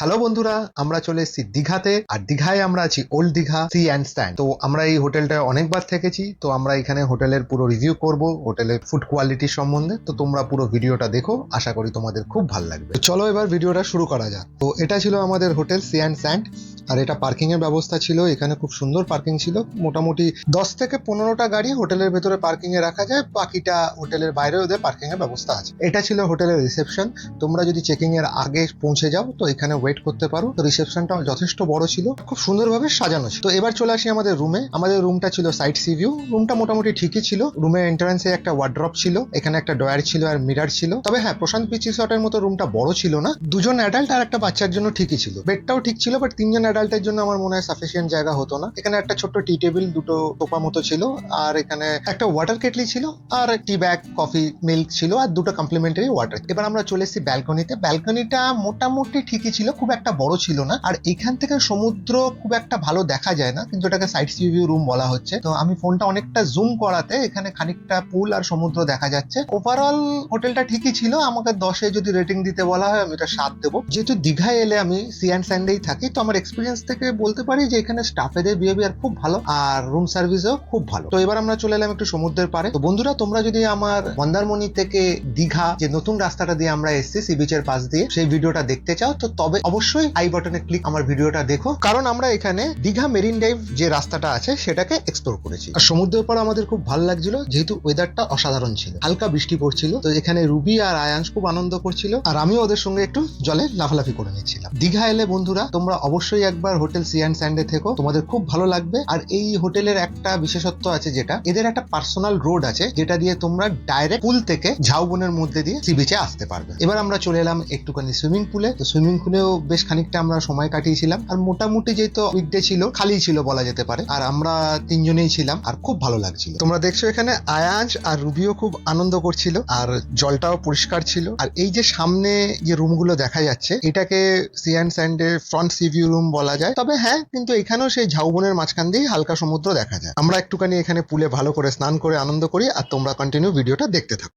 Hello বন্ধুরা, আমরা চলে এসেছি দীঘাতে। আর দীঘায় আমরা আছি old Digha sea and stand. তো আমরা এই হোটেলটায় অনেকবার থেকেছি, তো আমরা এখানে হোটেলের পুরো রিভিউ করব, হোটেলের ফুড কোয়ালিটির সম্বন্ধে। তো তোমরা পুরো ভিডিওটা দেখো, আশা করি তোমাদের খুব ভালো লাগবে। তো চলো এবার ভিডিওটা শুরু করা যাক। তো এটা ছিল আমাদের হোটেল সি অ্যান্ড স্ট্যান্ড, আর এটা পার্কিং এর ব্যবস্থা ছিল। এখানে খুব সুন্দর পার্কিং ছিল, মোটামুটি 10 থেকে 15টা গাড়ি হোটেলের ভেতরে পার্কিং এ রাখা যায়, বাকিটা হোটেলের বাইরে ওদের পার্কিং এর ব্যবস্থা আছে। এটা ছিল হোটেলের রিসেপশন। তোমরা যদি চেকিং এর আগে পৌঁছে যাও তো এখানে ওয়েট করতে পারো। তো রিসেপশনটা যথেষ্ট বড় ছিল, খুব সুন্দরভাবে সাজানো ছিল। তো এবার চলে আসি আমাদের রুমে। আমাদের রুমটা ছিল সাইড সি ভিউ। রুমটা মোটামুটি ঠিকই ছিল। রুমের এন্ট্রান্সে একটা ওয়ার্ড্রপ ছিল, এখানে একটা ডয়ার ছিল আর মিরার ছিল। তবে হ্যাঁ, প্রশান্ত বিচ রিসর্টের মতো রুমটা বড় ছিল না। দুজন অ্যাডাল্ট আর একটা বাচ্চার জন্য ঠিকই ছিল। বেডটাও ঠিক ছিল, বাট 3জন অ্যাডাল্টের জন্য আমার মনে হয় সাফিসিয়েন্ট জায়গা হতো না। এখানে একটা ছোট্ট টি টেবিল, দুটো টোপা মতো ছিল, আর এখানে একটা ওয়াটার কেটলি ছিল, আর টি ব্যাগ, কফি, মিল্ক ছিল, আর দুটো কমপ্লিমেন্টারি ওয়াটার। এবার আমরা চলে এসেছি ব্যালকনিতে। ব্যালকনিটা মোটামুটি ঠিকই ছিল, খুব একটা বড় ছিল না। আর এখান থেকে সমুদ্র খুব একটা ভালো দেখা যায় না, কিন্তু এটাকে সাইড সি ভিউ রুম বলা হচ্ছে। তো আমি ফোনটা অনেকটা জুম করাতে এখানে খানিকটা পুল আর সমুদ্র দেখা যাচ্ছে। ওভারঅল হোটেলটা ঠিকই ছিল। আমাকে 10-এ যদি রেটিং দিতে বলা হয় আমি এটা 7 দেবো। যেহেতু দীঘায় এলে আমি সি অ্যান্ড স্যান্ডেই থাকি, তো আমার এক্সপিরিয়েন্স থেকে বলতে পারি যে এখানে স্টাফেদের বিহেভিয়ার খুব ভালো, আর রুম সার্ভিসও খুব ভালো। তো এবার আমরা চলে এলাম একটু সমুদ্রের পারে। তো বন্ধুরা, তোমরা যদি আমার মন্দারমণি থেকে দীঘা যে নতুন রাস্তাটা দিয়ে আমরা এসেছি সি বিচের পাশ দিয়ে, সেই ভিডিওটা দেখতে চাও তো তবে অবশ্যই আই বাটনে ক্লিক আমার ভিডিওটা দেখো, কারণ আমরা এখানে দীঘা মেরিন ড্রাইভ যে রাস্তাটা আছে সেটাকে এক্সপ্লোর করেছি। আর সমুদ্রের পর আমাদের খুব ভালো লাগছিল, যেহেতু ওয়েদারটা অসাধারণ ছিল, হালকা বৃষ্টি পড়ছিল। তো এখানে রুবি আর আয়াংশ খুব আনন্দ করছিল, আর আমিও ওদের সঙ্গে একটু জলে লাফালাফি করে নিচ্ছিলাম। দীঘা এলে বন্ধুরা তোমরা অবশ্যই একবার হোটেল সি অ্যান্ড স্যান্ডে থেকো, তোমাদের খুব ভালো লাগবে। আর এই হোটেলের একটা বিশেষত্ব আছে, যেটা এদের একটা পার্সোনাল রোড আছে, যেটা দিয়ে তোমরা ডাইরেক্ট পুল থেকে ঝাউবনের মধ্যে দিয়ে সি বিচে আসতে পারবে। এবার আমরা চলে এলাম একটুখানি সুইমিং পুলে। তো সুইমিং পুলেও বেশ খানিকটা আমরা সময় কাটিয়েছিলাম। আর মোটামুটি যেহেতু উইকডে ছিল, খালি ছিল বলা যেতে পারে, আর আমরা 3জনেই ছিলাম, আর খুব ভালো লাগছিল। তোমরা দেখছো এখানে আয়াজ আর রুবিও খুব আনন্দ করছিল, আর জলটাও পরিষ্কার ছিল। আর এই যে সামনে যে রুমগুলো দেখা যাচ্ছে, এটাকে সি অ্যান্ড স্যান্ডের ফ্রন্ট সি ভিউ রুম বলা যায়। তবে হ্যাঁ, কিন্তু এখানেও সেই ঝাউবনের মাঝখান দিয়ে হালকা সমুদ্র দেখা যায়। আমরা একটুখানি এখানে পুলে ভালো করে স্নান করে আনন্দ করি, আর তোমরা কন্টিনিউ ভিডিওটা দেখতে থাকো।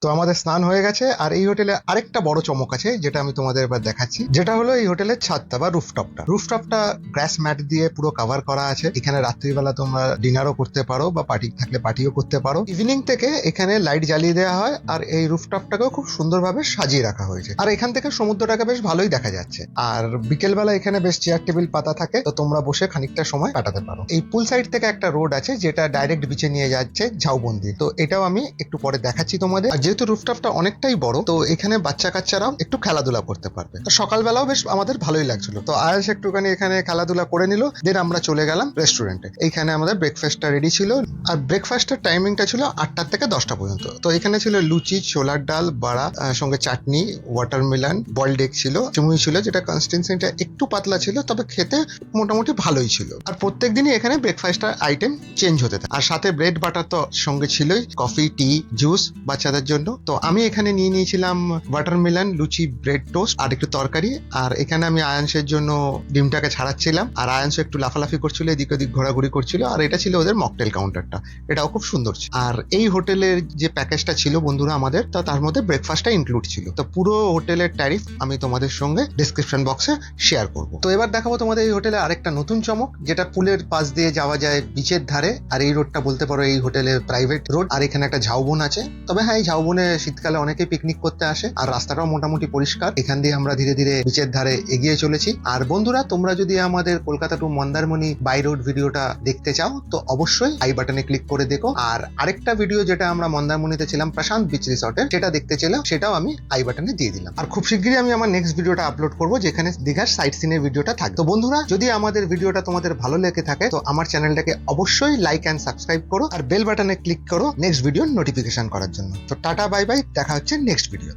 তো আমাদের স্নান হয়ে গেছে। আর এই হোটেলে আরেকটা বড় চমক আছে, যেটা আমি তোমাদের এবার দেখাচ্ছি। যেটা হলো এই হোটেলের ছাদটা বা রুফটপটা গ্রাস ম্যাট দিয়ে পুরো কভার করা আছে। এখানে রাত্রিবেলা তোমরা ডিনারও করতে পারো, বা পার্টি থাকলে পার্টিও করতে পারো। ইভিনিং থেকে এখানে লাইট জ্বালিয়ে দেওয়া হয়, আর এই রুফটপটাকেও খুব সুন্দরভাবে সাজিয়ে রাখা হয়েছে। আর এখান থেকে সমুদ্রটাকে বেশ ভালোই দেখা যাচ্ছে। আর বিকেলবেলা এখানে বেশ চেয়ার টেবিল পাতা থাকে, তো তোমরা বসে খানিকটা সময় কাটাতে পারো। এই পুল সাইড থেকে একটা রোড আছে, যেটা ডাইরেক্ট বিচে নিয়ে যাচ্ছে ঝাউবন্দি। তো এটাও আমি একটু পরে দেখাচ্ছি তোমাদের। আর যেহেতু রুফটপটা অনেকটাই বড়, তো এখানে বাচ্চা কাচ্চারাও একটু খেলাধুলা করতে পারবে। তো সকালবেলাও বেশ আমাদের ভালোই লাগছিল। তো আয়াস একটুখানি এখানে খেলাধুলা করে নিল, দেন আমরা চলে গেলাম রেস্টুরেন্টে। এইখানে আমাদের ব্রেকফাস্টটা রেডি ছিল, আর ব্রেকফাস্টের টাইমিংটা ছিল 8টা থেকে 10টা পর্যন্ত। তো এখানে ছিল লুচি, ছোলার ডাল, বড়া, সঙ্গে চাটনি, ওয়াটারমেলন, বয়েলড এগ ছিল, চুমুই ছিল, যেটা কনসিস্টেন্সিটা একটু পাতলা ছিল, তবে খেতে মোটামুটি ভালোই ছিল। আর প্রত্যেকদিনই এখানে ব্রেকফাস্টের আইটেম চেঞ্জ হতে থাকে। আর সাথে ব্রেড বাটার তো সঙ্গে ছিলই, কফি, টি, জুস বাচ্চাদের জন্য। তো আমি এখানে নিয়ে নিয়েছিলাম ওয়াটারমেলন, লুচি, ব্রেড টোস্ট আর একটু তরকারি। আর এখানে আমি আয়াংশের জন্য ডিমটাকে ছাড়াচ্ছিলাম, আর আয়াংশ একটু লাফালাফি করছিল, এদিক ওদিক ঘোরাঘুরি করছিল। আর এটা ছিল ওদের মকটেল কাউন্টারটা, এটাও খুব সুন্দর ছিল। আর এই হোটেলের যে প্যাকেজটা ছিল বন্ধুরা আমাদের, তো তার মধ্যে ব্রেকফাস্টটা ইনক্লুড ছিল। তো পুরো হোটেলের ট্যারিফ আমি তোমাদের সঙ্গে ডিসক্রিপশন বক্সে শেয়ার করবো। তো এবার দেখাবো তোমাদের এই হোটেলে আরেকটা নতুন চমক, যেটা পুলের পাশ দিয়ে যাওয়া যায় বিচের ধারে। আর এই রোডটা বলতে পারো এই হোটেলের প্রাইভেট রোড। আর এখানে একটা ঝাউবন আছে। তবে হ্যাঁ, এই ঝাউবনে শীতকালে অনেকে পিকনিক করতে আসে, আর রাস্তাটাও মোটামুটি পরিষ্কার। এখান দিয়ে আমরা ধীরে ধীরে বিচের ধারে এগিয়ে চলেছি। আর বন্ধুরা, তোমরা যদি আমাদের Kolkata to Mandarmani by road ভিডিওটা দেখতে চাও তো অবশ্যই আই বাটনে ক্লিক করে দেখো। আর আরেকটা ভিডিও যেটা আমরা মন্দারমণিতে ছিলাম প্রশান্ত বিচ রিসর্টের, সেটা দেখতে চাইলাম, সেটাও আমি আই বাটনে দিয়ে দিলাম। আর খুব শীঘ্রই আমি আমার নেক্সট ভিডিওটা আপলোড করবো, যেখানে দীঘার সাইট সিনের ভিডিওটা থাকবে। তো বন্ধুরা, যদি আমাদের ভিডিওটা তোমাদের ভালো লেগে থাকে তো আমার চ্যানেলটাকে অবশ্যই লাইক অ্যান্ড সাবস্ক্রাইব করো, আর বেল বাটনে ক্লিক করো নেক্সট ভিডিওর নোটিফিকেশন করার জন্য। তো টাটা, বাই বাই, দেখা হচ্ছে নেক্সট ভিডিও।